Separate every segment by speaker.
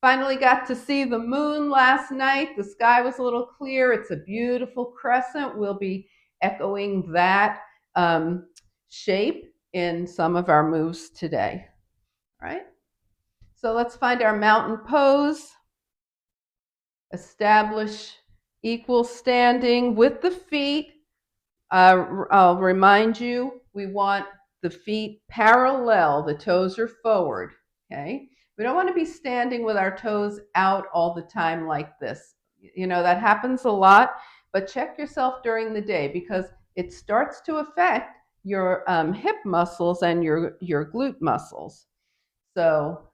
Speaker 1: Finally got to see the moon last night. The sky was a little clear. It's a beautiful crescent. We'll be echoing that shape in some of our moves today. All right. So let's find our mountain pose. Establish equal standing with the feet. I'll remind you, we want the feet parallel, the toes are forward, okay? We don't want to be standing with our toes out all the time like this. You know, that happens a lot, but check yourself during the day because it starts to affect your hip muscles and your glute muscles. So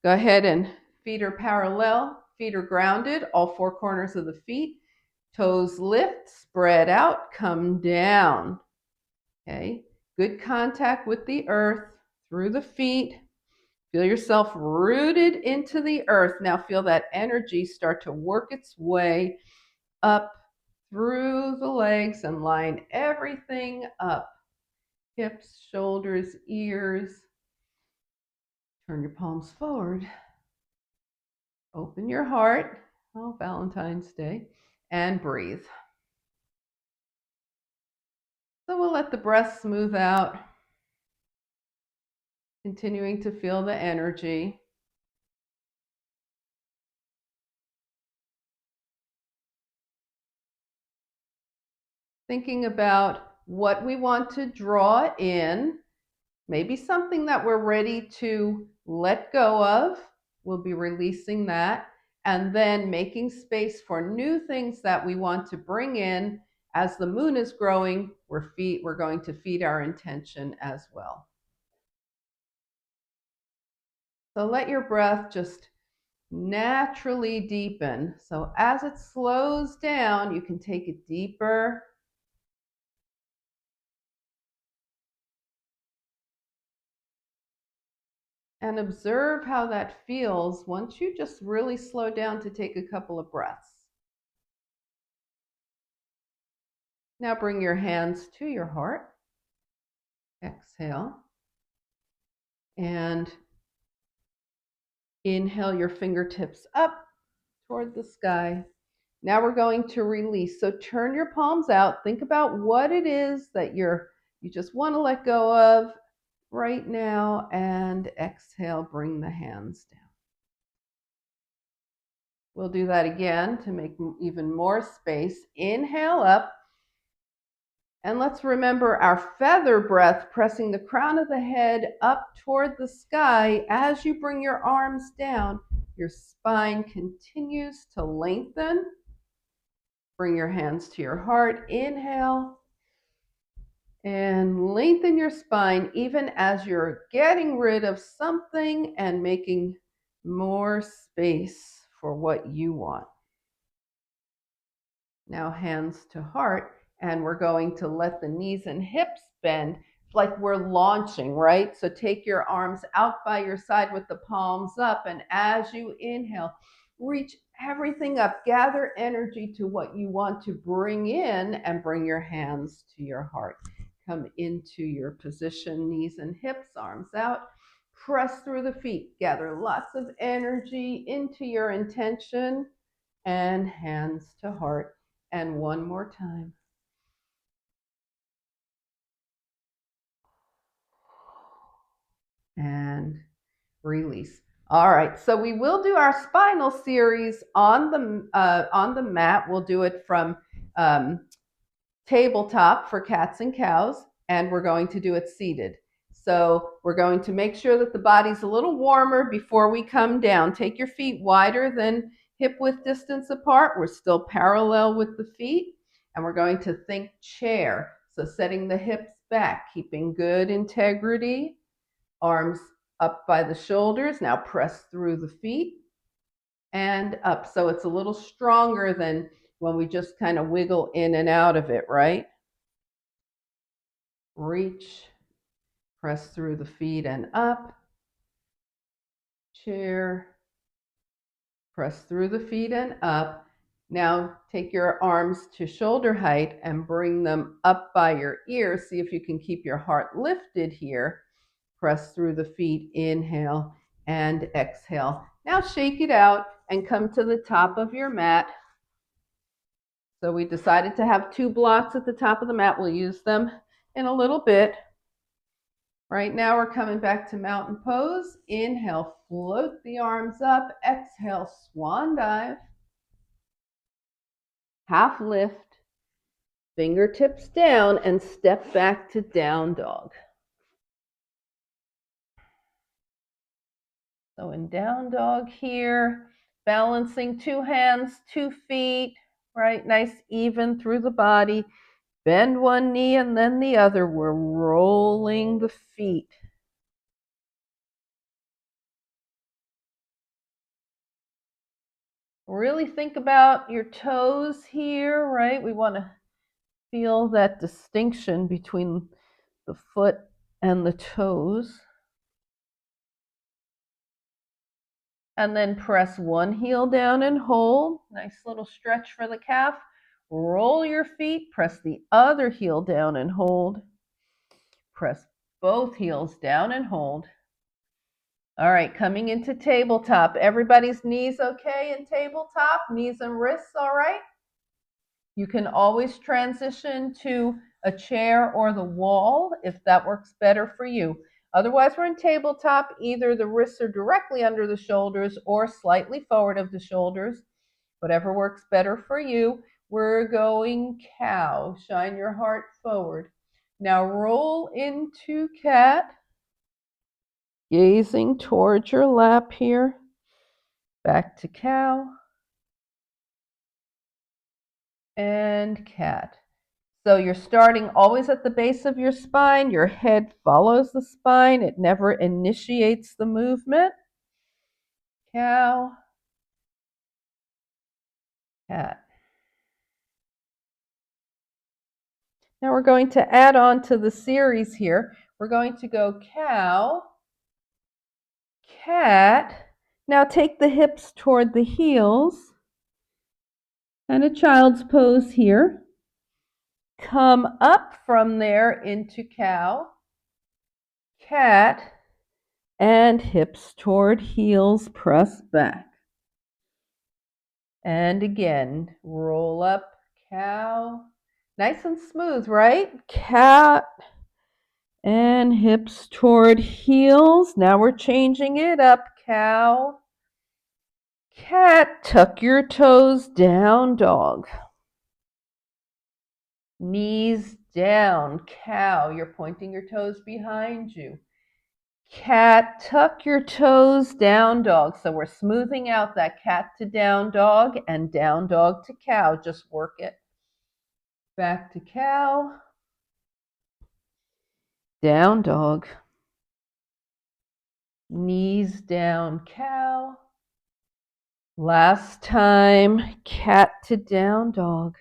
Speaker 1: go ahead and feet are parallel, feet are grounded, all four corners of the feet. Toes lift, spread out, come down. Okay, good contact with the earth through the feet. Feel yourself rooted into the earth. Now feel that energy start to work its way up through the legs and line everything up. Hips, shoulders, ears. Turn your palms forward. Open your heart. Oh, Valentine's Day. And breathe. So we'll let the breath smooth out. Continuing to feel the energy. Thinking about what we want to draw in, maybe something that we're ready to let go of. We'll be releasing that. And then making space for new things that we want to bring in. As the moon is growing, we're going to feed our intention as well. So let your breath just naturally deepen. So as it slows down, you can take it deeper. And observe how that feels once you just really slow down to take a couple of breaths. Now bring your hands to your heart. Exhale. And inhale your fingertips up toward the sky. Now we're going to release. So turn your palms out. Think about what it is that you just want to let go of right now, and exhale, bring the hands down. We'll do that again to make even more space. Inhale up. And let's remember our feather breath, pressing the crown of the head up toward the sky. As you bring your arms down, your spine continues to lengthen. Bring your hands to your heart. Inhale. And lengthen your spine even as you're getting rid of something and making more space for what you want. Now hands to heart, and we're going to let the knees and hips bend like we're launching, right? So take your arms out by your side with the palms up, and as you inhale, reach everything up, gather energy to what you want to bring in, and bring your hands to your heart. Come into your position, knees and hips, arms out. Press through the feet, gather lots of energy into your intention, and hands to heart. And one more time. And release. All right, so we will do our spinal series on the mat. We'll do it from tabletop for cats and cows, and we're going to do it seated. So we're going to make sure that the body's a little warmer before we come down. Take your feet wider than hip width distance apart. We're still parallel with the feet, and we're going to think chair. So setting the hips back, keeping good integrity, arms up by the shoulders. Now press through the feet and up. So it's a little stronger than when we just kind of wiggle in and out of it, right? Reach, press through the feet and up. Chair, press through the feet and up. Now take your arms to shoulder height and bring them up by your ears. See if you can keep your heart lifted here. Press through the feet, inhale, and exhale. Now shake it out and come to the top of your mat. So we decided to have 2 blocks at the top of the mat. We'll use them in a little bit. Right now we're coming back to mountain pose. Inhale, float the arms up. Exhale, swan dive. Half lift, fingertips down, and step back to down dog. So in down dog here, balancing 2 hands, 2 feet, right? Nice even through the body. Bend one knee and then the other. We're rolling the feet. Really think about your toes here, right? We want to feel that distinction between the foot and the toes. And then press one heel down and hold. Nice little stretch for the calf. Roll your feet, press the other heel down and hold. Press both heels down and hold. All right, coming into tabletop. Everybody's knees okay in tabletop? Knees and wrists all right? You can always transition to a chair or the wall if that works better for you. Otherwise, we're in tabletop. Either the wrists are directly under the shoulders or slightly forward of the shoulders. Whatever works better for you. We're going cow. Shine your heart forward. Now roll into cat. Gazing towards your lap here. Back to cow. And cat. So you're starting always at the base of your spine. Your head follows the spine. It never initiates the movement. Cow, cat. Now we're going to add on to the series here. We're going to go cow, cat. Now take the hips toward the heels and a child's pose here. Come up from there into cow, cat, and hips toward heels, press back. And again, roll up, cow. Nice and smooth, right? Cat and hips toward heels. Now we're changing it up, cow. Cat, tuck your toes down, dog. Knees down, cow. You're pointing your toes behind you. Cat, tuck your toes down dog. So we're smoothing out that cat to down dog and down dog to cow. Just work it. Back to cow. Down dog. Knees down cow. Last time, cat to down dog.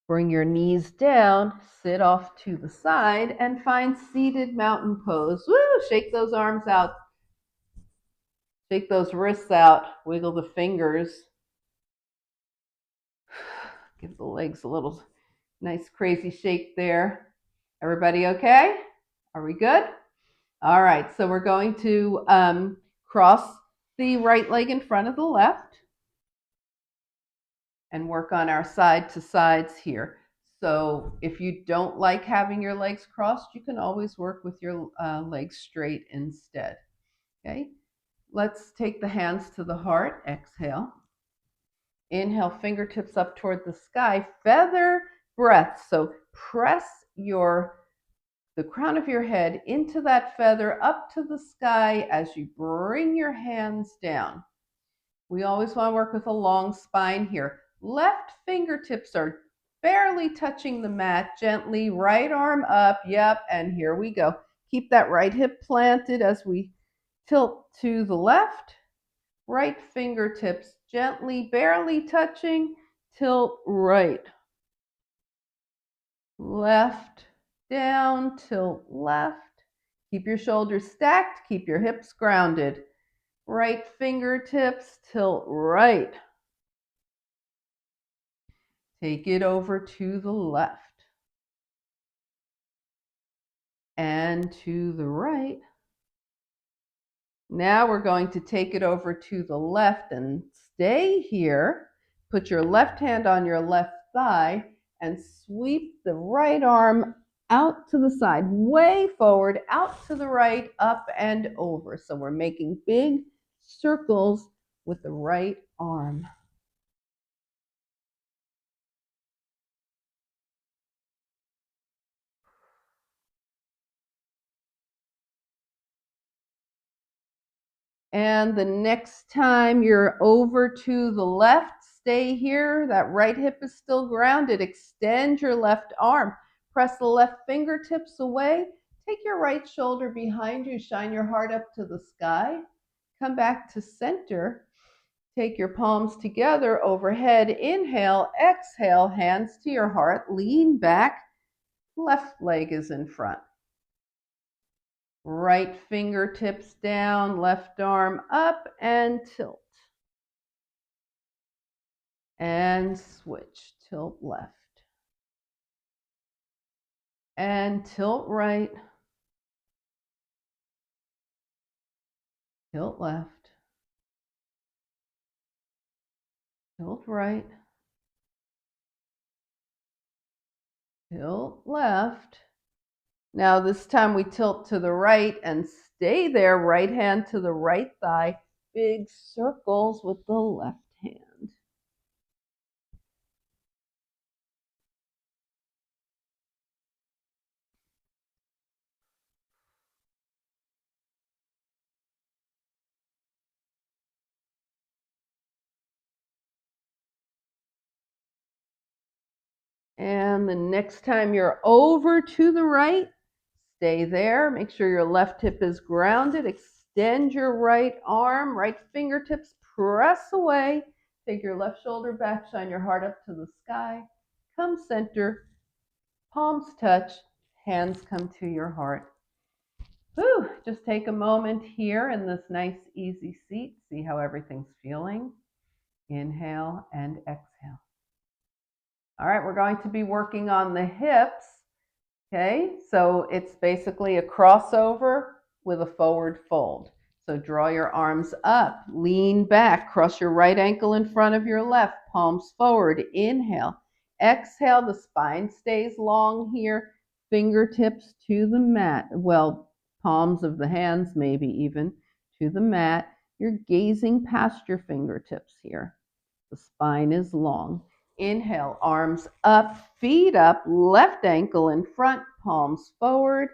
Speaker 1: Bring your knees down, sit off to the side, and find seated mountain pose. Woo! Shake those arms out. Shake those wrists out. Wiggle the fingers. Give the legs a little nice crazy shake there. Everybody okay? Are we good? All right, so we're going to cross the right leg in front of the left and work on our side to sides here. So if you don't like having your legs crossed, you can always work with your legs straight instead. Okay, let's take the hands to the heart. Exhale. Inhale, fingertips up toward the sky. Feather breath. So press the crown of your head into that feather up to the sky as you bring your hands down. We always want to work with a long spine here. Left fingertips are barely touching the mat. Gently, right arm up. Yep, and here we go. Keep that right hip planted as we tilt to the left. Right fingertips gently, barely touching. Tilt right. Left, down, tilt left. Keep your shoulders stacked. Keep your hips grounded. Right fingertips, tilt right. Take it over to the left. And to the right. Now we're going to take it over to the left and stay here. Put your left hand on your left thigh and sweep the right arm out to the side, way forward, out to the right, up and over. So we're making big circles with the right arm. And the next time you're over to the left, stay here. That right hip is still grounded. Extend your left arm. Press the left fingertips away. Take your right shoulder behind you. Shine your heart up to the sky. Come back to center. Take your palms together overhead. Inhale, exhale, hands to your heart. Lean back. Left leg is in front. Right fingertips down, left arm up and tilt. And switch, tilt left. And tilt right. Tilt left. Tilt right. Tilt left. Now this time we tilt to the right and stay there, right hand to the right thigh, big circles with the left hand. And the next time you're over to the right, stay there. Make sure your left hip is grounded. Extend your right arm, right fingertips, press away. Take your left shoulder back, shine your heart up to the sky. Come center, palms touch, hands come to your heart. Whew, just take a moment here in this nice, easy seat. See how everything's feeling. Inhale and exhale. All right, we're going to be working on the hips. Okay, so it's basically a crossover with a forward fold. So draw your arms up, lean back, cross your right ankle in front of your left, palms forward, inhale. Exhale, the spine stays long here, fingertips to the mat. Well, palms of the hands maybe even to the mat. You're gazing past your fingertips here. The spine is long. Inhale, arms up, feet up, left ankle in front, palms forward,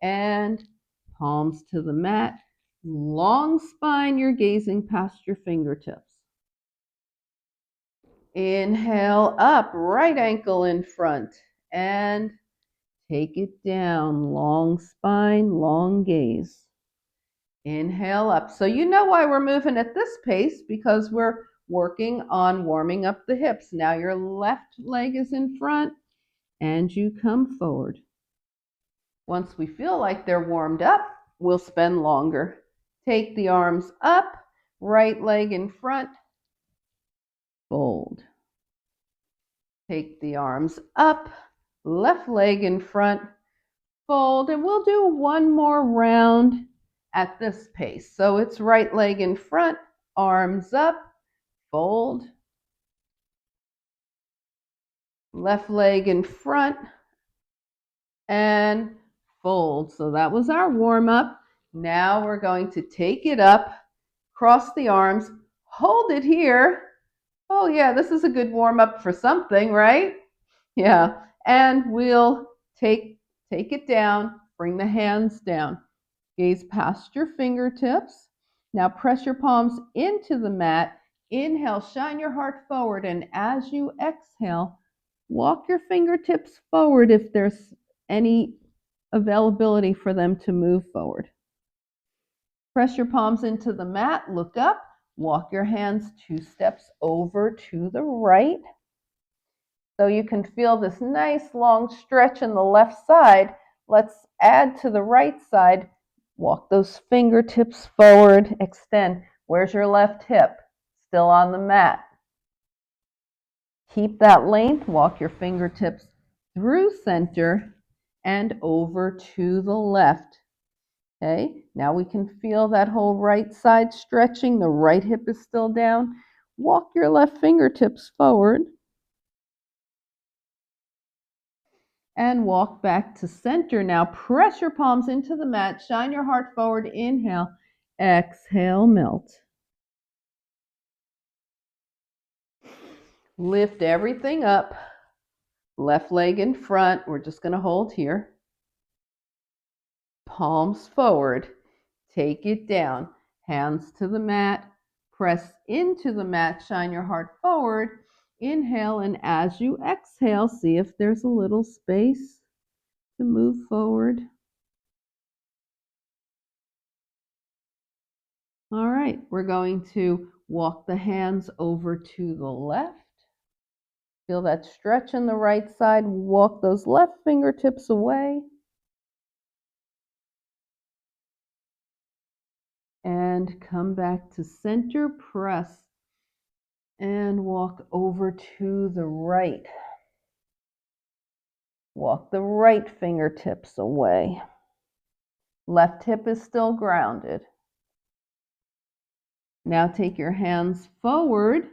Speaker 1: and palms to the mat. Long spine, you're gazing past your fingertips. Inhale, up, right ankle in front, and take it down. Long spine, long gaze. Inhale up. So you know why we're moving at this pace, because we're working on warming up the hips. Now your left leg is in front and you come forward. Once we feel like they're warmed up, we'll spend longer. Take the arms up, right leg in front, fold. Take the arms up, left leg in front, fold, and we'll do one more round at this pace. So it's right leg in front, arms up, fold, left leg in front, and fold. So that was our warm up. Now we're going to take it up, cross the arms, hold it here. Oh yeah, this is a good warm up for something, right? Yeah, and we'll take it down, bring the hands down. Gaze past your fingertips. Now press your palms into the mat. Inhale, shine your heart forward, and as you exhale, walk your fingertips forward if there's any availability for them to move forward. Press your palms into the mat, look up, walk your hands 2 steps over to the right. So you can feel this nice long stretch in the left side. Let's add to the right side. Walk those fingertips forward, extend. Where's your left hip? Still on the mat. Keep that length, walk your fingertips through center and over to the left. Okay, now we can feel that whole right side stretching. The right hip is still down. Walk your left fingertips forward and walk back to center. Now press your palms into the mat. Shine your heart forward. Inhale. Exhale, melt. Lift everything up. Left leg in front. We're just going to hold here. Palms forward. Take it down. Hands to the mat. Press into the mat. Shine your heart forward. Inhale, and as you exhale, see if there's a little space to move forward. All right, we're going to walk the hands over to the left. Feel that stretch in the right side. Walk those left fingertips away. And come back to center, press, and walk over to the right. Walk the right fingertips away. Left hip is still grounded. Now take your hands forward.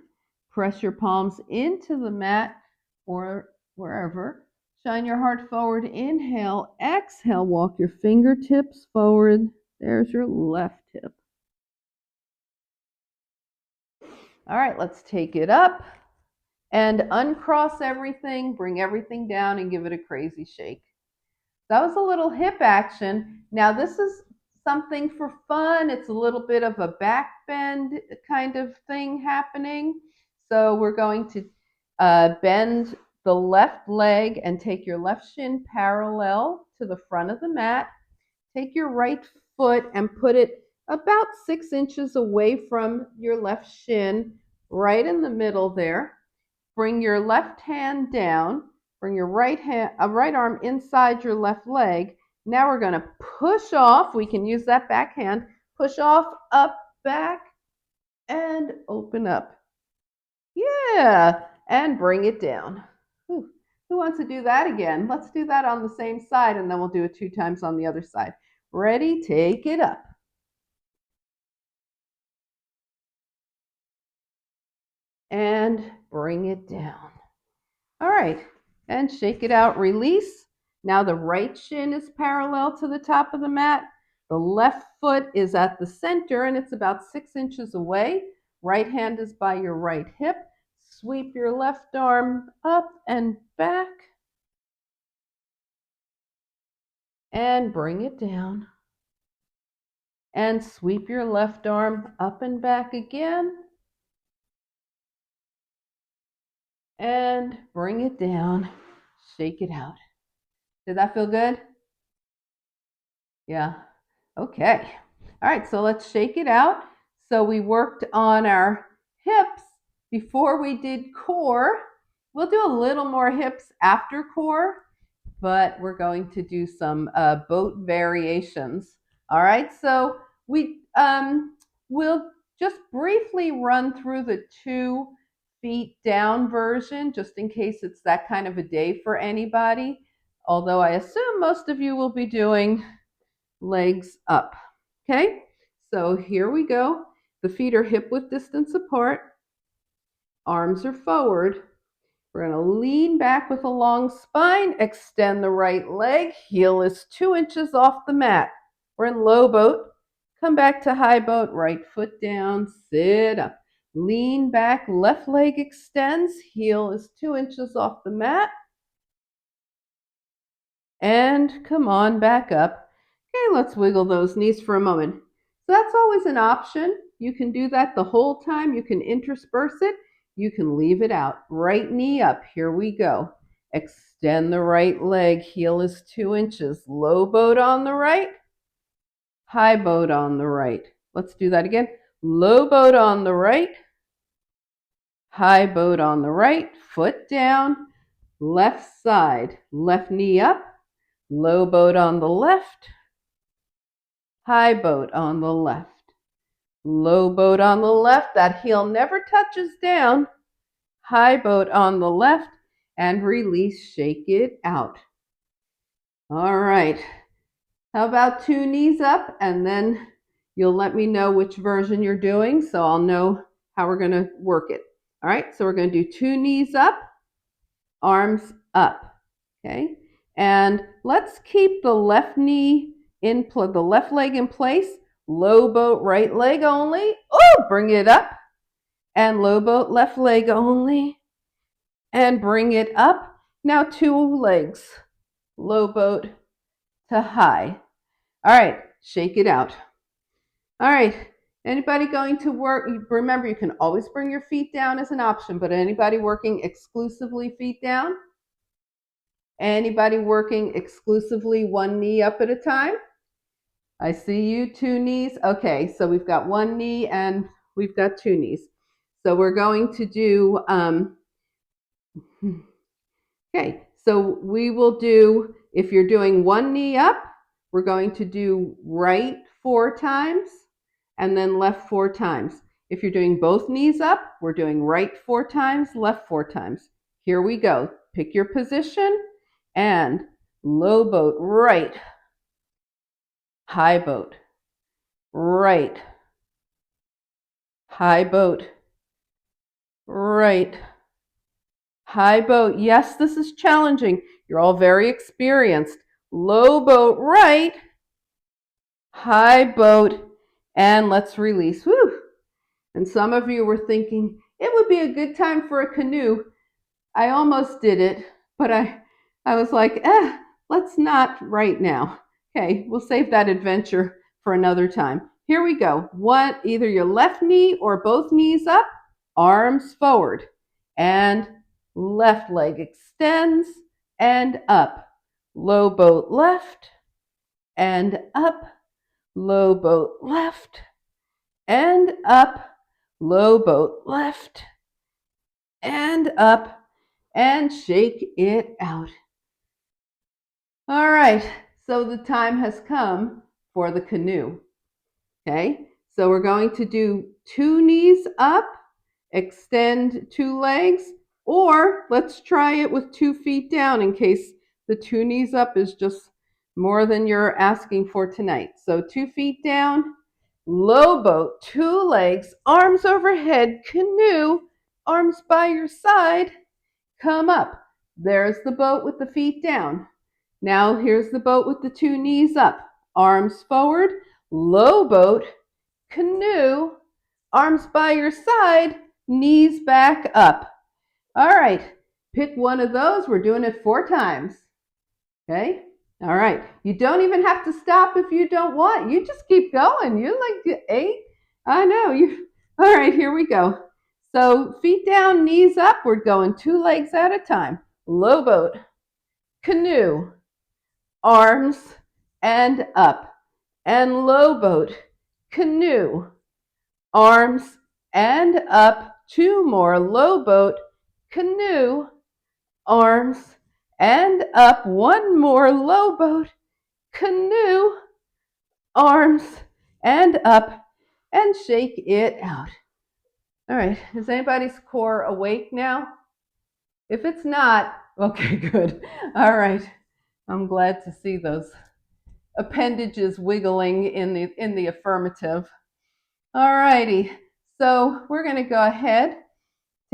Speaker 1: Press your palms into the mat or wherever. Shine your heart forward. Inhale. Exhale. Walk your fingertips forward. There's your left hip. All right, let's take it up and uncross everything. Bring everything down and give it a crazy shake. That was a little hip action. Now this is something for fun. It's a little bit of a back bend kind of thing happening. So we're going to bend the left leg and take your left shin parallel to the front of the mat. Take your right foot and put it about 6 inches away from your left shin, right in the middle there. Bring your left hand down. Bring your right arm inside your left leg. Now we're going to push off. We can use that back hand. Push off, up, back, and open up. Yeah, and bring it down. Whew. Who wants to do that again? Let's do that on the same side, and then we'll do it 2 times on the other side. Ready? Take it up. And bring it down. All right, and shake it out, release. Now the right shin is parallel to the top of the mat. The left foot is at the center and it's about 6 inches away. Right hand is by your right hip. Sweep your left arm up and back. And bring it down. And sweep your left arm up and back again. And bring it down. Shake it out. Did that feel good? Yeah. Okay. All right, so let's shake it out. So we worked on our hips before we did core. We'll do a little more hips after core, but we're going to do some boat variations. All right, so we'll just briefly run through the 2 feet down version, just in case it's that kind of a day for anybody. Although I assume most of you will be doing legs up. Okay, so here we go. The feet are hip width distance apart. Arms are forward. We're going to lean back with a long spine. Extend the right leg. Heel is 2 inches off the mat. We're in low boat. Come back to high boat. Right foot down. Sit up. Lean back. Left leg extends. Heel is 2 inches off the mat. And come on back up. Okay, let's wiggle those knees for a moment. So that's always an option. You can do that the whole time. You can intersperse it. You can leave it out. Right knee up. Here we go. Extend the right leg. Heel is 2 inches. Low boat on the right. High boat on the right. Let's do that again. Low boat on the right. High boat on the right. Foot down. Left side. Left knee up. Low boat on the left. High boat on the left. Low boat on the left. That heel never touches down. High boat on the left. And release. Shake it out. All right. How about 2 knees up, and then you'll let me know which version you're doing so I'll know how we're going to work it. All right, so we're going to do 2 knees up, arms up. Okay, and let's keep the left knee in, the left leg in place. Low boat right leg only. Oh, bring it up. And low boat left leg only. And bring it up. Now 2 legs. Low boat to high. All right, shake it out. All right, anybody going to work? Remember, you can always bring your feet down as an option, but anybody working exclusively feet down? Anybody working exclusively 1 knee up at a time? I see you, 2 knees. Okay, so we've got 1 knee and we've got 2 knees. So we're going to do, okay, so we will do, if you're doing 1 knee up, we're going to do right 4 times and then left 4 times. If you're doing both knees up, we're doing right 4 times, left 4 times. Here we go. Pick your position and low boat right, high boat right, high boat right, high boat. Yes, this is challenging. You're all very experienced. Low boat right, high boat, and let's release. Woo! And some of you were thinking, it would be a good time for a canoe. I almost did it, but I was like, let's not right now. Okay, we'll save that adventure for another time. Here we go. Either your left knee or both knees up, arms forward, and left leg extends and up. Low boat left and up. Low boat left and up. Low boat left and up, and shake it out. All right, so the time has come for the canoe. Okay, so we're going to do 2 knees up, extend 2 legs, or let's try it with 2 feet down in case the 2 knees up is just more than you're asking for tonight. So 2 feet down, low boat, 2 legs, arms overhead, canoe, arms by your side, come up. There's the boat with the feet down. Now here's the boat with the 2 knees up, arms forward, low boat, canoe, arms by your side, knees back up. All right, pick one of those. We're doing it 4 times. Okay? All right. You don't even have to stop if you don't want. You just keep going. You're like 8. I know. All right, here we go. So feet down, knees up. We're going 2 legs at a time. Low boat, canoe, arms and up. And low boat, canoe, arms and up. 2 more. Low boat, canoe, arms and up. 1 more. Low boat, canoe, arms and up, and shake it out. All right, is anybody's core awake now? If it's not, okay, good. All right, I'm glad to see those appendages wiggling in the affirmative. All righty, so we're going to go ahead,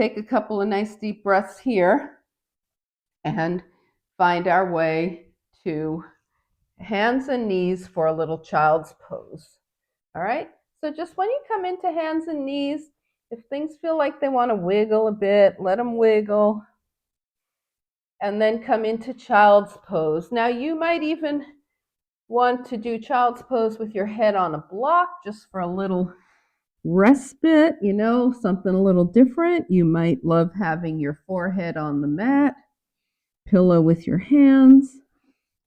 Speaker 1: take a couple of nice deep breaths here, and find our way to hands and knees for a little child's pose. All right, so just when you come into hands and knees, if things feel like they want to wiggle a bit, let them wiggle. And then come into child's pose. Now you might even want to do child's pose with your head on a block just for a little respite, something a little different. You might love having your forehead on the mat, pillow with your hands.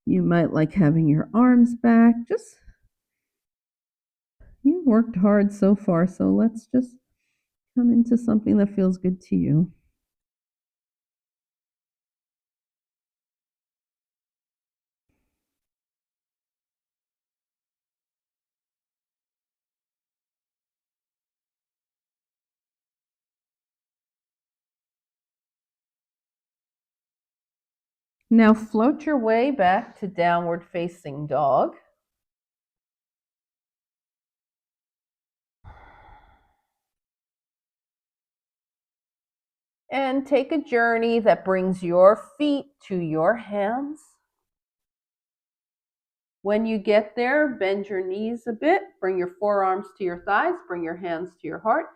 Speaker 1: You might like having your arms back. You've worked hard so far, so let's just come into something that feels good to you. Now float your way back to downward facing dog. And take a journey that brings your feet to your hands. When you get there, bend your knees a bit, bring your forearms to your thighs, bring your hands to your heart,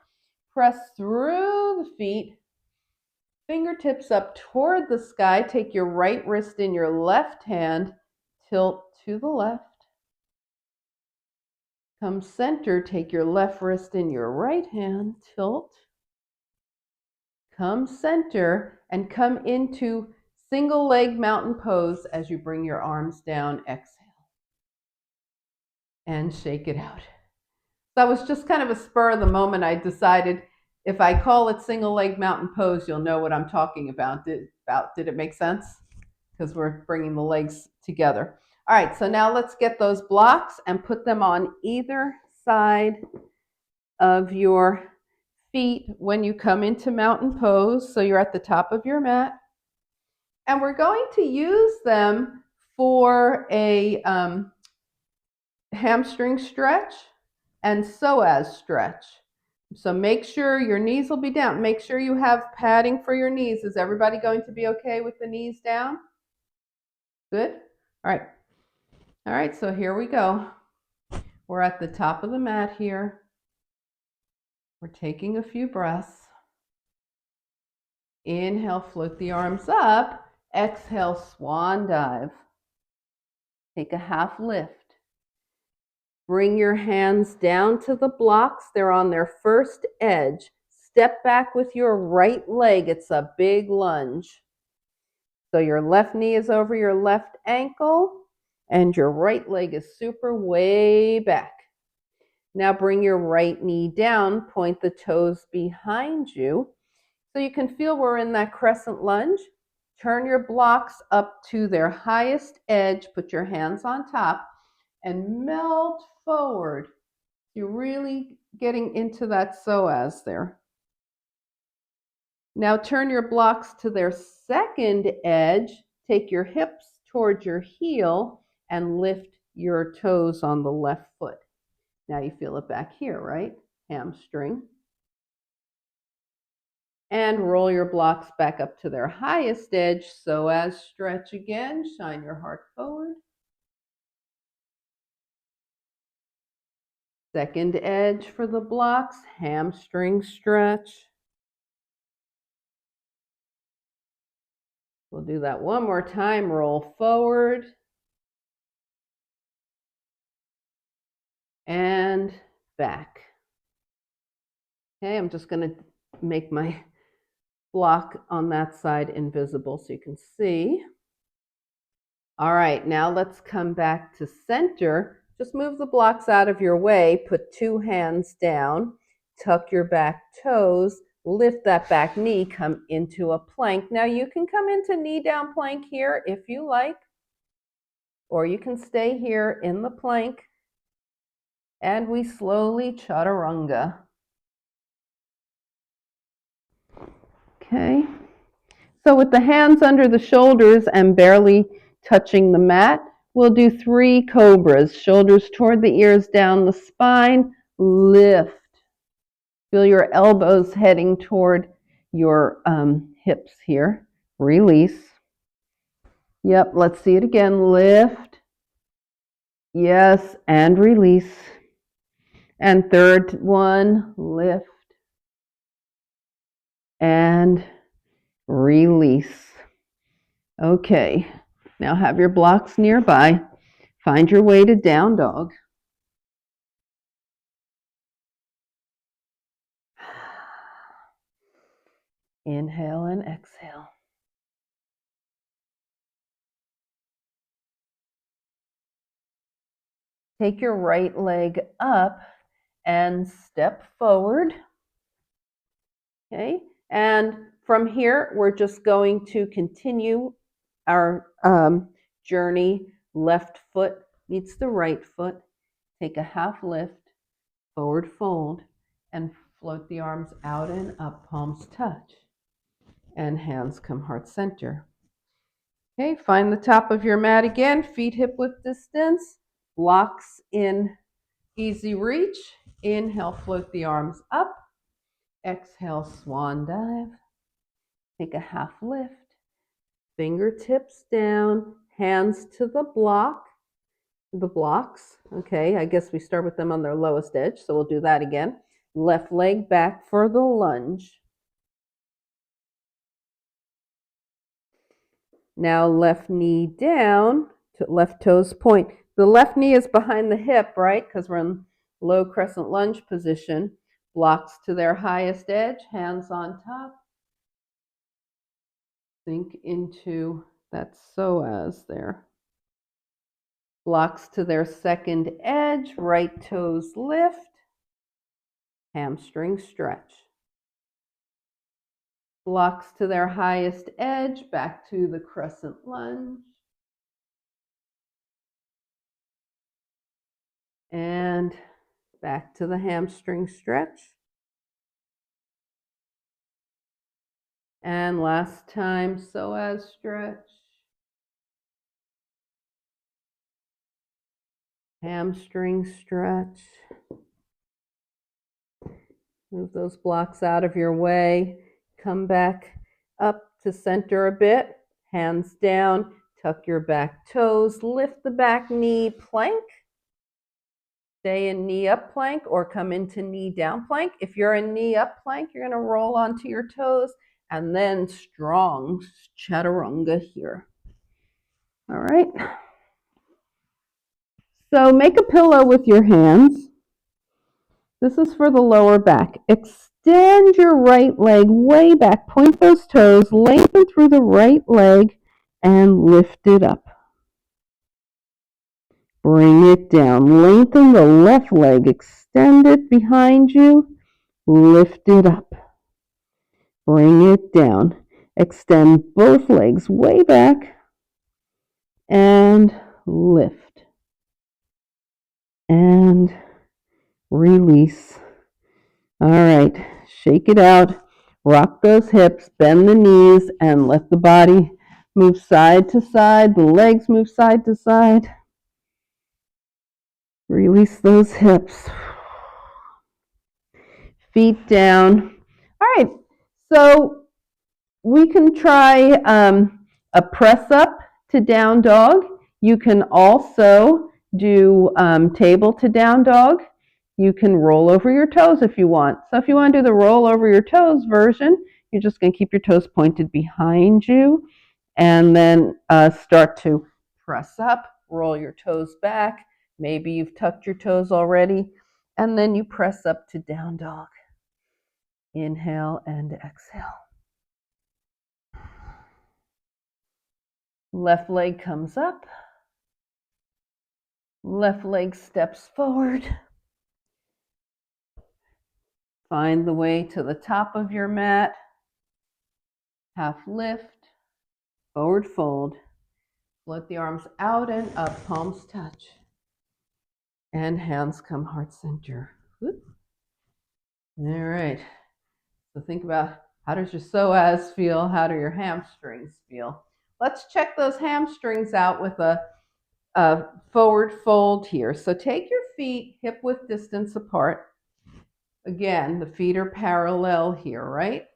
Speaker 1: press through the feet, fingertips up toward the sky, take your right wrist in your left hand, tilt to the left. Come center, take your left wrist in your right hand, tilt. Come center and come into single leg mountain pose as you bring your arms down, exhale. And shake it out. That was just kind of a spur of the moment. I decided if I call it single leg mountain pose, you'll know what I'm talking about. Did it make sense? Because we're bringing the legs together. All right, so now let's get those blocks and put them on either side of your feet when you come into mountain pose. So you're at the top of your mat. And we're going to use them for a hamstring stretch and psoas stretch. So make sure your knees will be down. Make sure you have padding for your knees. Is everybody going to be okay with the knees down? Good? All right. All right, so here we go. We're at the top of the mat here. We're taking a few breaths. Inhale, float the arms up. Exhale, swan dive. Take a half lift. Bring your hands down to the blocks. They're on their first edge. Step back with your right leg. It's a big lunge. So your left knee is over your left ankle and your right leg is super way back. Now bring your right knee down, point the toes behind you. So you can feel we're in that crescent lunge. Turn your blocks up to their highest edge. Put your hands on top and melt forward. You're really getting into that psoas there. Now turn your blocks to their second edge. Take your hips towards your heel and lift your toes on the left foot. Now you feel it back here, right? Hamstring. And roll your blocks back up to their highest edge. Psoas stretch again. Shine your heart forward. Second edge for the blocks, hamstring stretch. We'll do that one more time. Roll forward. And back. Okay, I'm just going to make my block on that side invisible so you can see. All right, now let's come back to center. Just move the blocks out of your way. Put two hands down. Tuck your back toes. Lift that back knee. Come into a plank. Now you can come into knee down plank here if you like. Or you can stay here in the plank. And we slowly chaturanga. Okay. So with the hands under the shoulders and barely touching the mat, we'll do 3 cobras. Shoulders toward the ears, down the spine, lift. Feel your elbows heading toward your hips here. Release. Yep, let's see it again. Lift. Yes, and release. And third one, lift. And release. Okay, now have your blocks nearby. Find your way to down dog. Inhale and exhale. Take your right leg up and step forward. Okay, and from here, we're just going to continue our journey. Left foot meets the right foot. Take a half lift, forward fold, and float the arms out and up, palms touch. And hands come heart center. Okay, find the top of your mat again, feet hip width distance, blocks in easy reach. Inhale, float the arms up. Exhale, swan dive. Take a half lift. Fingertips down, hands to the blocks. Okay, I guess we start with them on their lowest edge, so we'll do that again. Left leg back for the lunge. Now left knee down, left toes point. The left knee is behind the hip, right? Because we're in low crescent lunge position. Blocks to their highest edge, hands on top. Sink into that psoas there. Blocks to their second edge, right toes lift. Hamstring stretch. Blocks to their highest edge, back to the crescent lunge. And back to the hamstring stretch. And last time, psoas stretch. Hamstring stretch. Move those blocks out of your way. Come back up to center a bit. Hands down. Tuck your back toes. Lift the back knee, plank. Stay in knee up plank or come into knee down plank. If you're in knee up plank, you're going to roll onto your toes and then strong chaturanga here. All right. So make a pillow with your hands. This is for the lower back. Extend your right leg way back. Point those toes, lengthen through the right leg, and lift it up. Bring it down. Lengthen the left leg. Extend it behind you. Lift it up. Bring it down. Extend both legs way back and lift. And release. All right, shake it out. Rock those hips, bend the knees, and let the body move side to side. The legs move side to side. Release those hips. Feet down. All right, so we can try a press up to down dog. You can also do table to down dog. You can roll over your toes if you want. So if you want to do the roll over your toes version, you're just going to keep your toes pointed behind you and then start to press up, roll your toes back. Maybe you've tucked your toes already, and then you press up to down dog. Inhale and exhale. Left leg comes up. Left leg steps forward. Find the way to the top of your mat. Half lift. Forward fold. Float the arms out and up. Palms touch. And hands come heart center. Whoop. All right. So think about, how does your psoas feel? How do your hamstrings feel? Let's check those hamstrings out with a forward fold here. So take your feet hip width distance apart. Again, the feet are parallel here, right?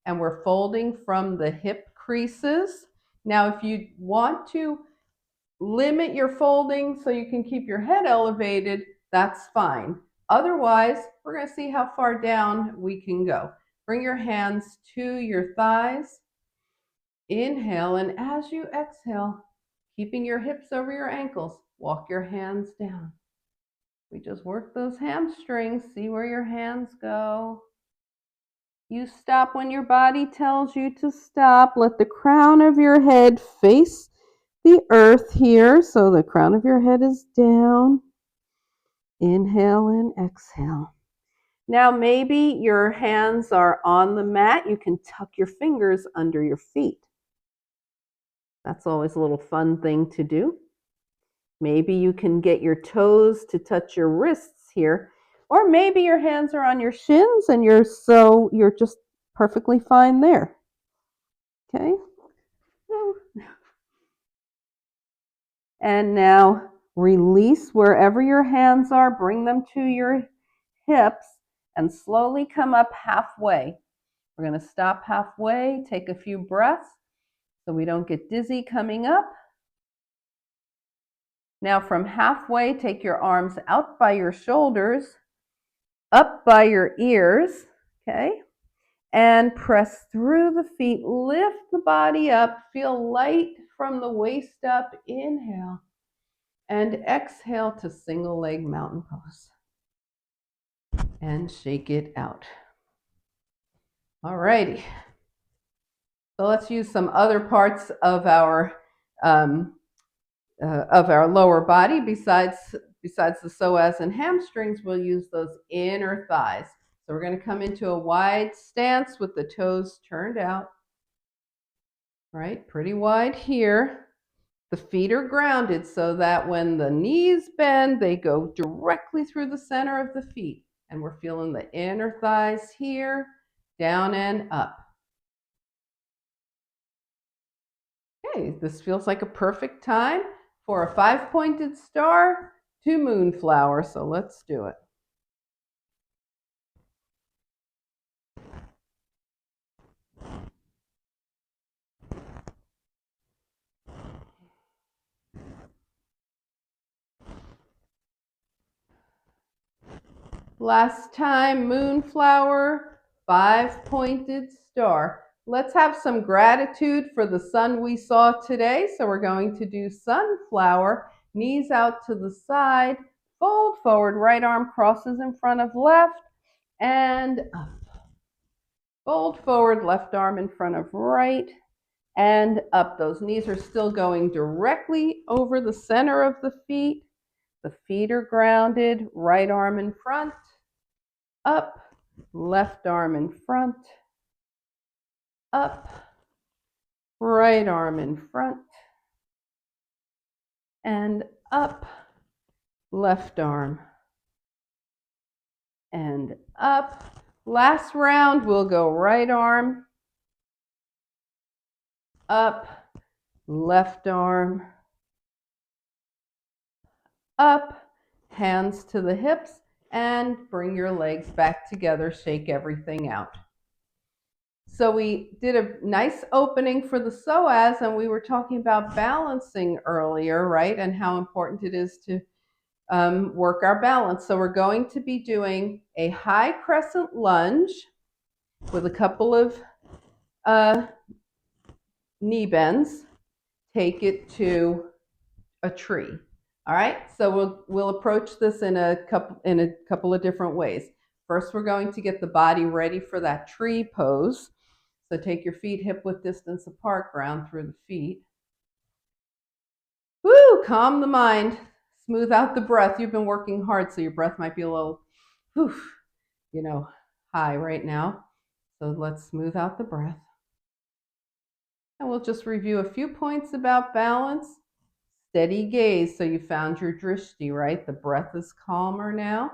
Speaker 1: And we're folding from the hip creases. Now, if you want to limit your folding so you can keep your head elevated, that's fine. Otherwise, we're going to see how far down we can go. Bring your hands to your thighs. Inhale, and as you exhale, keeping your hips over your ankles, walk your hands down. We just work those hamstrings, see where your hands go. You stop when your body tells you to stop. Let the crown of your head face the earth here, so the crown of your head is down. Inhale and exhale. Now maybe your hands are on the mat. You can tuck your fingers under your feet. That's always a little fun thing to do. Maybe you can get your toes to touch your wrists here, or maybe your hands are on your shins and you're just perfectly fine there. Okay? And now release wherever your hands are, bring them to your hips and slowly come up halfway. We're going to stop halfway, take a few breaths so we don't get dizzy coming up. Now from halfway, take your arms out by your shoulders, up by your ears, okay? And press through the feet, lift the body up, feel light from the waist up, inhale, and exhale to single leg mountain pose. And shake it out. All righty. So let's use some other parts of our lower body besides the psoas and hamstrings. We'll use those inner thighs. So we're going to come into a wide stance with the toes turned out. Right, pretty wide here. The feet are grounded so that when the knees bend, they go directly through the center of the feet. And we're feeling the inner thighs here, down and up. Okay, this feels like a perfect time for a 5-pointed star to moonflower. So let's do it. Last time, moonflower, 5-pointed star. Let's have some gratitude for the sun we saw today. So we're going to do sunflower, knees out to the side, fold forward, right arm crosses in front of left, and up. Fold forward, left arm in front of right, and up. Those knees are still going directly over the center of the feet. The feet are grounded, right arm in front, up, left arm in front, up, right arm in front, and up, left arm, and up. Last round, we'll go right arm, up, left arm, up, hands to the hips, and bring your legs back together, shake everything out. So we did a nice opening for the psoas, and we were talking about balancing earlier, right? And how important it is to work our balance. So we're going to be doing a high crescent lunge with a couple of knee bends. Take it to a tree. All right, so we'll approach this in a couple of different ways. First, we're going to get the body ready for that tree pose. So take your feet hip width distance apart, ground through the feet. Woo, calm the mind, smooth out the breath. You've been working hard, so your breath might be a little, high right now. So let's smooth out the breath. And we'll just review a few points about balance. Steady gaze, so you found your drishti, right? The breath is calmer now.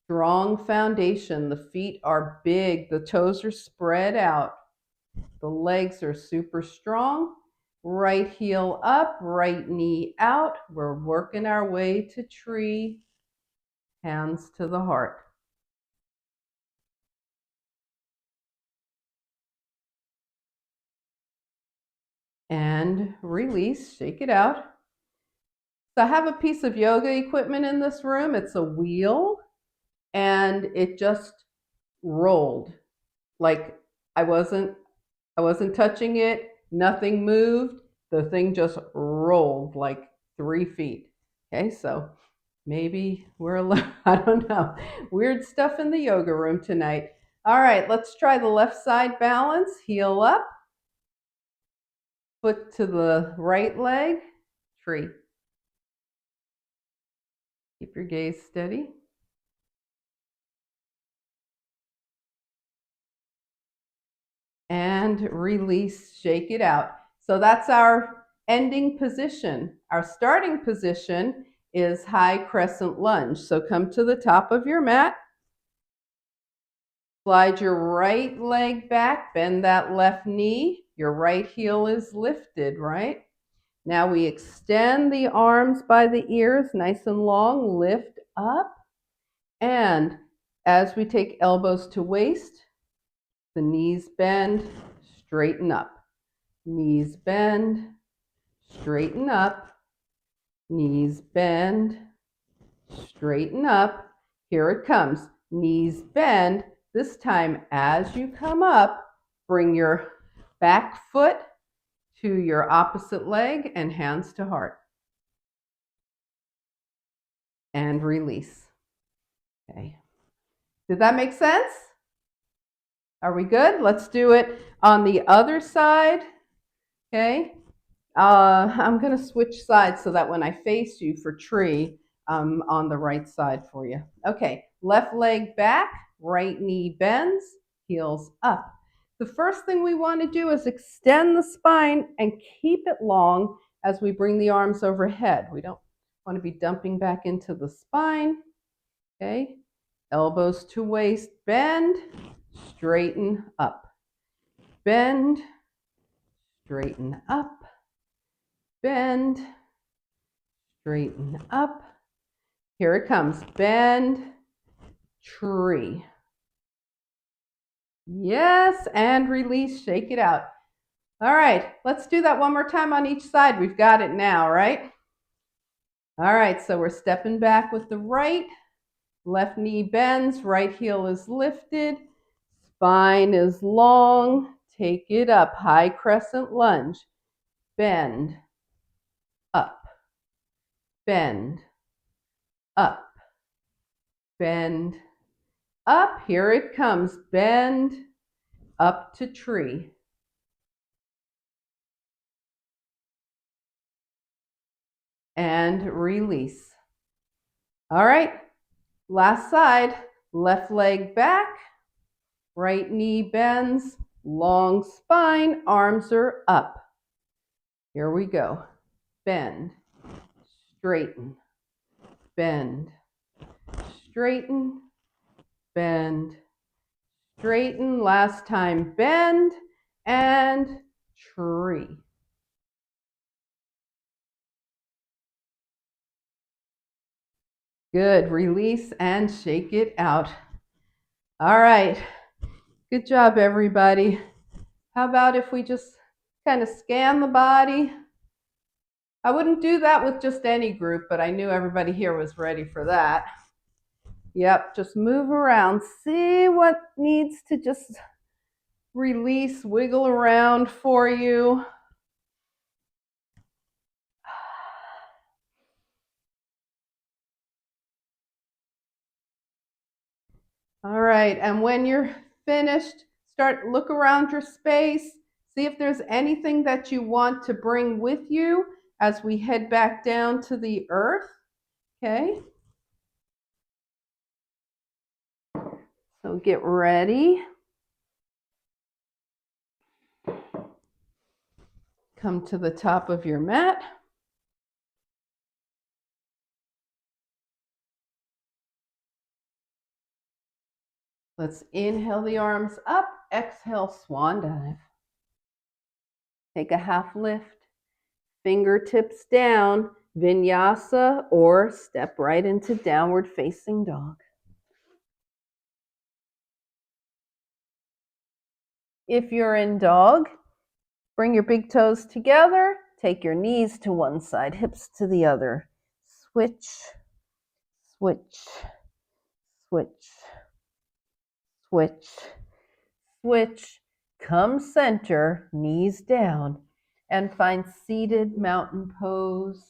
Speaker 1: Strong foundation. The feet are big. The toes are spread out. The legs are super strong. Right heel up, right knee out. We're working our way to tree. Hands to the heart. And release, shake it out. So I have a piece of yoga equipment in this room. It's a wheel, and it just rolled. Like I wasn't touching it, nothing moved. The thing just rolled like 3 feet. Okay, so maybe we're alone. I don't know. Weird stuff in the yoga room tonight. All right, let's try the left side balance. Heel up. Foot to the right leg. Tree. Keep your gaze steady. And release, shake it out. So that's our ending position. Our starting position is high crescent lunge. So come to the top of your mat. Slide your right leg back, bend that left knee. Your right heel is lifted, right? Now we extend the arms by the ears, nice and long, lift up, and As we take elbows to waist, the knees bend, straighten up. Knees bend, straighten up. Knees bend, straighten up. Here it comes. Knees bend. This time, as you come up, bring your back foot to your opposite leg and hands to heart. And release. Okay. Did that make sense? Are we good? Let's do it on the other side. Okay. I'm going to switch sides so that when I face you for tree, I'm on the right side for you. Okay. Left leg back, right knee bends, heels up. The first thing we want to do is extend the spine and keep it long as we bring the arms overhead. We don't want to be dumping back into the spine. Okay. Elbows to waist, bend, straighten up. Bend, straighten up. Bend, straighten up. Here it comes. Bend, tree. Yes, and release, shake it out. All right, let's do that one more time on each side. We've got it now, right? All right, so we're stepping back with the right. Left knee bends, right heel is lifted. Spine is long. Take it up. High crescent lunge. Bend, up. Bend, up. Bend, up. Here it comes. Bend, up to tree. And release. All right, last side. Left leg back. Right knee bends. Long spine. Arms are up. Here we go. Bend, straighten, bend, straighten, bend, straighten. Last time, bend and tree. Good. Release and shake it out. All right. Good job, everybody. How about if we just kind of scan the body? I wouldn't do that with just any group, but I knew everybody here was ready for that. Yep, just move around. See what needs to just release, wiggle around for you. All right, and when you're finished, look around your space, see if there's anything that you want to bring with you as we head back down to the earth, okay? So get ready. Come to the top of your mat. Let's inhale the arms up, exhale, swan dive. Take a half lift, fingertips down, vinyasa, or step right into downward facing dog. If you're in dog, bring your big toes together, take your knees to one side, hips to the other. Switch, switch, switch, switch, switch. Come center, knees down, and find seated mountain pose.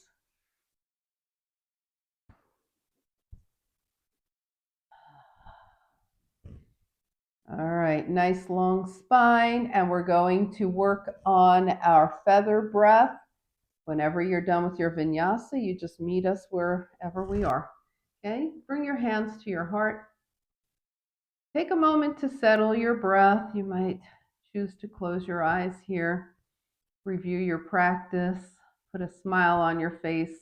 Speaker 1: All right, nice long spine, and we're going to work on our feather breath. Whenever you're done with your vinyasa, you just meet us wherever we are. Okay, bring your hands to your heart. Take a moment to settle your breath. You might choose to close your eyes here. Review your practice. Put a smile on your face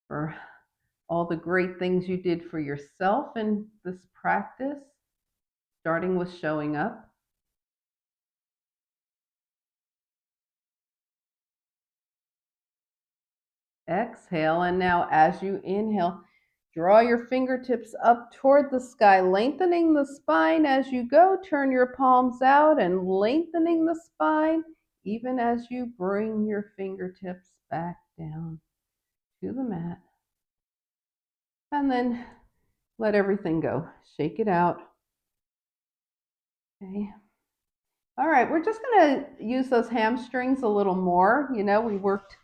Speaker 1: for all the great things you did for yourself in this practice, starting with showing up. Exhale, and now as you inhale, Draw your fingertips up toward the sky, lengthening the spine as you go. Turn your palms out and lengthening the spine, even as you bring your fingertips back down to the mat. And then let everything go. Shake it out. Okay. All right, we're just gonna use those hamstrings a little more. You know, we worked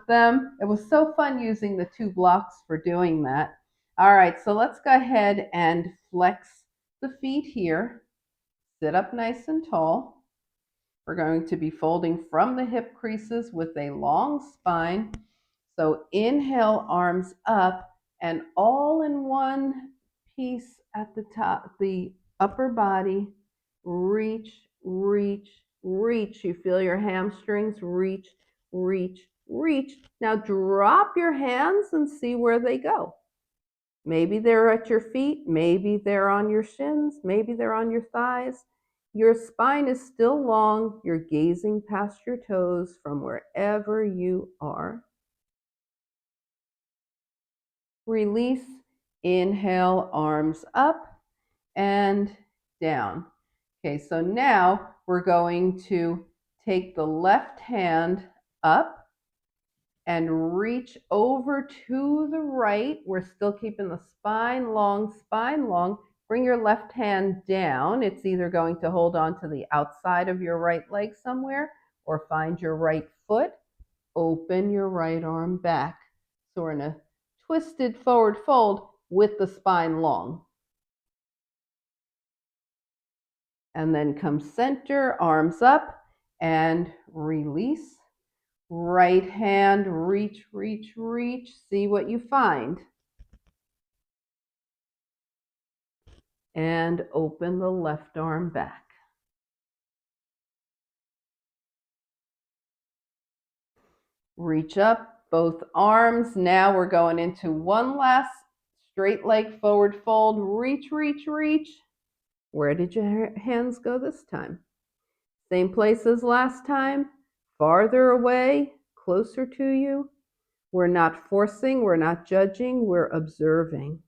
Speaker 1: them. It was so fun using the 2 blocks for doing that. All right, so let's go ahead and flex the feet here. Sit up nice and tall. We're going to be folding from the hip creases with a long spine. So inhale, arms up, and all in one piece at the top, the upper body. Reach, reach, reach. You feel your hamstrings reach, reach, reach. Now drop your hands and see where they go. Maybe they're at your feet, maybe they're on your shins, maybe they're on your thighs. Your spine is still long. You're gazing past your toes from wherever you are. Release, inhale, arms up and down. Okay, so now we're going to take the left hand up and reach over to the right. We're still keeping the spine long, spine long. Bring your left hand down. It's either going to hold on to the outside of your right leg somewhere or find your right foot. Open your right arm back. So we're in a twisted forward fold with the spine long. And then come center, arms up, and release. Right hand, reach, reach, reach. See what you find. And open the left arm back. Reach up, both arms. Now we're going into one last straight leg forward fold. Reach, reach, reach. Where did your hands go this time? Same place as last time, farther away, closer to you. We're not forcing, we're not judging, we're observing.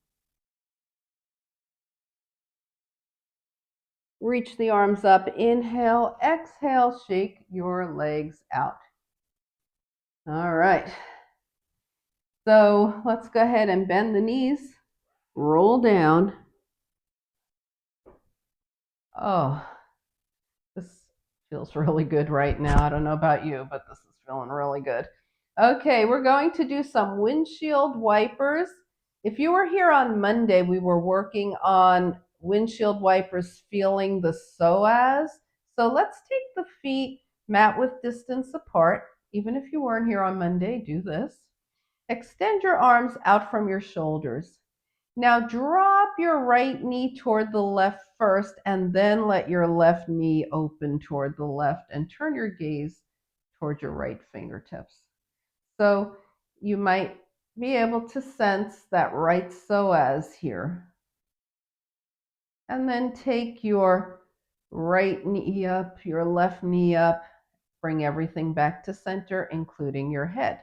Speaker 1: Reach the arms up, inhale, exhale, shake your legs out. All right. So let's go ahead and bend the knees, roll down. Oh, this feels really good right now. I don't know about you, but this is feeling really good. Okay, we're going to do some windshield wipers. If you were here on Monday, we were working on windshield wipers feeling the psoas. So let's take the feet mat width distance apart. Even if you weren't here on Monday, do this. Extend your arms out from your shoulders. Now drop your right knee toward the left first and then let your left knee open toward the left and turn your gaze toward your right fingertips. So you might be able to sense that right psoas here. And then take your right knee up, your left knee up, bring everything back to center, including your head.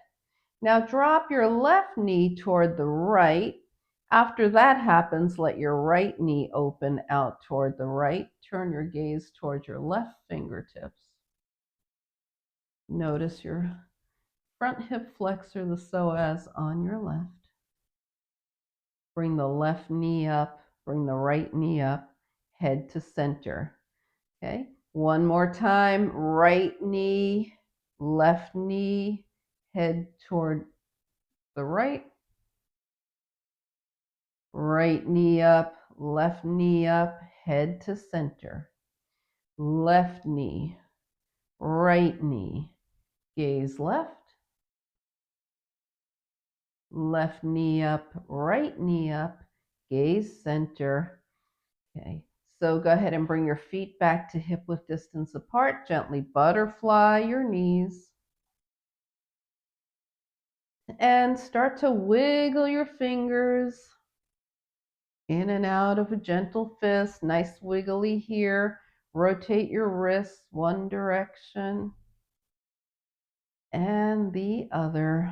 Speaker 1: Now drop your left knee toward the right. After that happens, let your right knee open out toward the right. Turn your gaze toward your left fingertips. Notice your front hip flexor, the psoas on your left. Bring the left knee up, bring the right knee up, head to center. Okay, one more time, right knee, left knee, head toward the right. Right knee up, left knee up, head to center. Left knee, right knee, gaze left. Left knee up, right knee up, gaze center. Okay, so go ahead and bring your feet back to hip width distance apart. Gently butterfly your knees. And start to wiggle your fingers in and out of a gentle fist. Nice wiggly here. Rotate your wrists one direction and the other.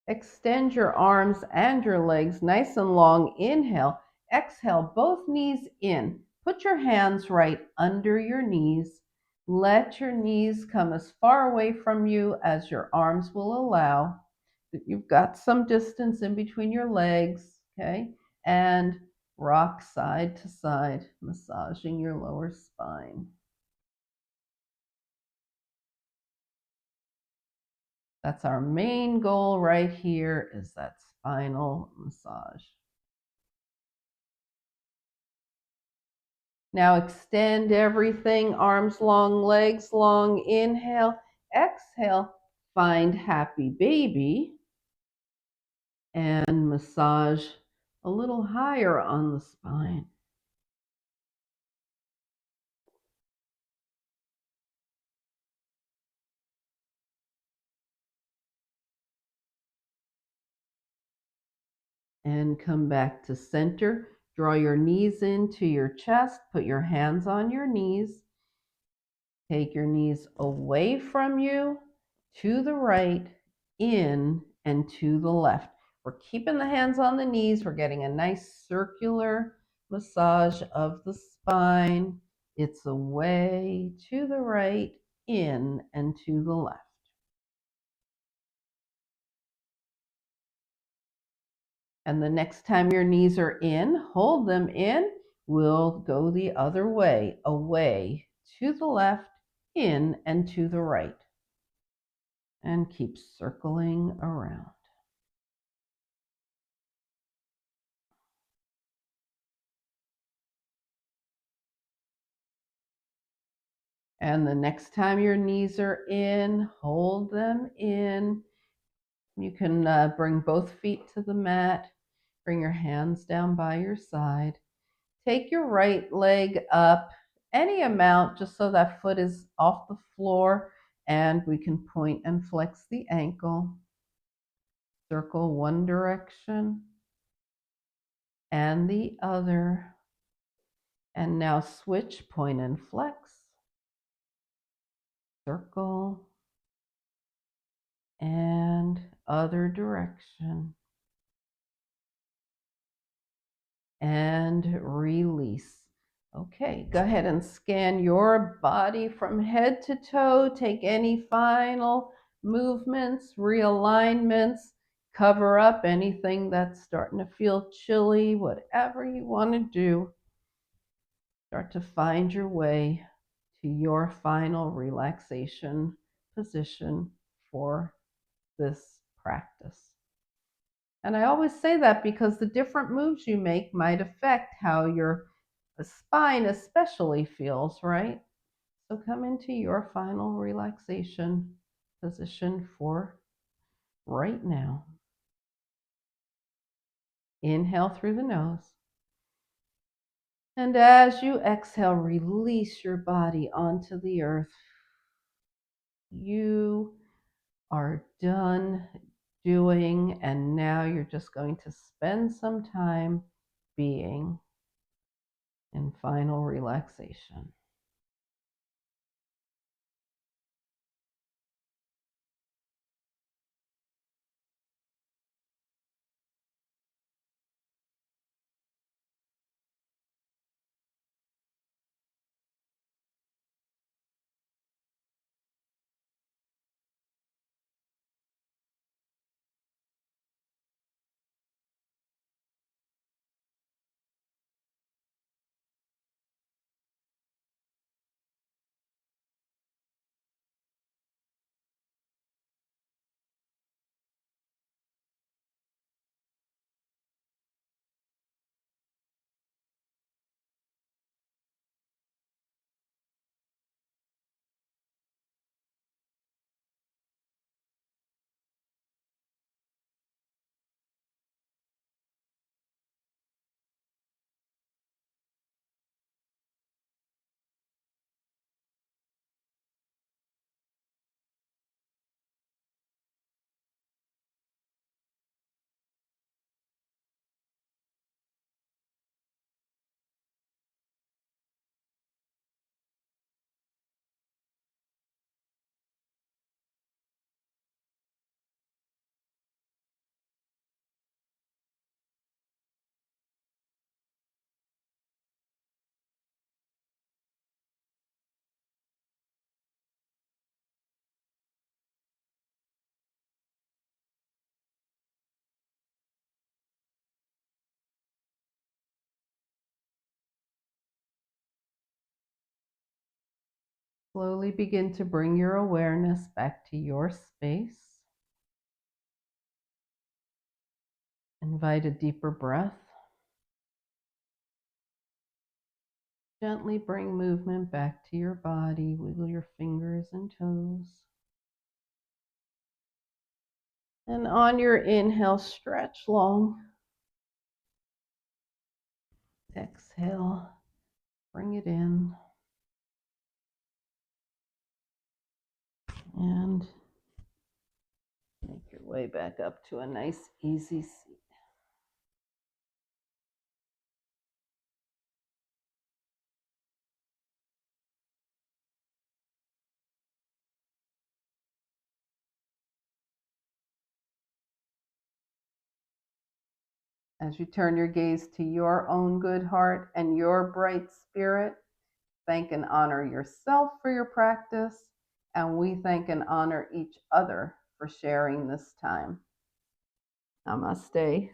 Speaker 1: Extend your arms and your legs nice and long. Inhale. Exhale, both knees in. Put your hands right under your knees. Let your knees come as far away from you as your arms will allow. You've got some distance in between your legs, okay? And rock side to side, massaging your lower spine. That's our main goal right here, is that spinal massage. Now extend everything, arms long, legs long. Inhale, exhale, find happy baby and massage a little higher on the spine. And come back to center. Draw your knees into your chest. Put your hands on your knees. Take your knees away from you, to the right, in, and to the left. We're keeping the hands on the knees. We're getting a nice circular massage of the spine. It's away, to the right, in, and to the left. And the next time your knees are in, hold them in. We'll go the other way, away, to the left, in, and to the right. And keep circling around. And the next time your knees are in, hold them in. You can bring both feet to the mat. Bring your hands down by your side. Take your right leg up any amount just so that foot is off the floor, and we can point and flex the ankle. Circle one direction and the other. And now switch, point and flex. Circle and other direction. And release. Okay, go ahead and scan your body from head to toe. Take any final movements, realignments, cover up anything that's starting to feel chilly, whatever you want to do. Start to find your way to your final relaxation position for this practice. And I always say that because the different moves you make might affect how your spine especially feels, right? So come into your final relaxation position for right now. Inhale through the nose. And as you exhale, release your body onto the earth. You are done doing, and now you're just going to spend some time being in final relaxation. Slowly begin to bring your awareness back to your space. Invite a deeper breath. Gently bring movement back to your body. Wiggle your fingers and toes. And on your inhale, stretch long. Exhale, bring it in. And make your way back up to a nice, easy seat. As you turn your gaze to your own good heart and your bright spirit, thank and honor yourself for your practice, and we thank and honor each other for sharing this time. Namaste.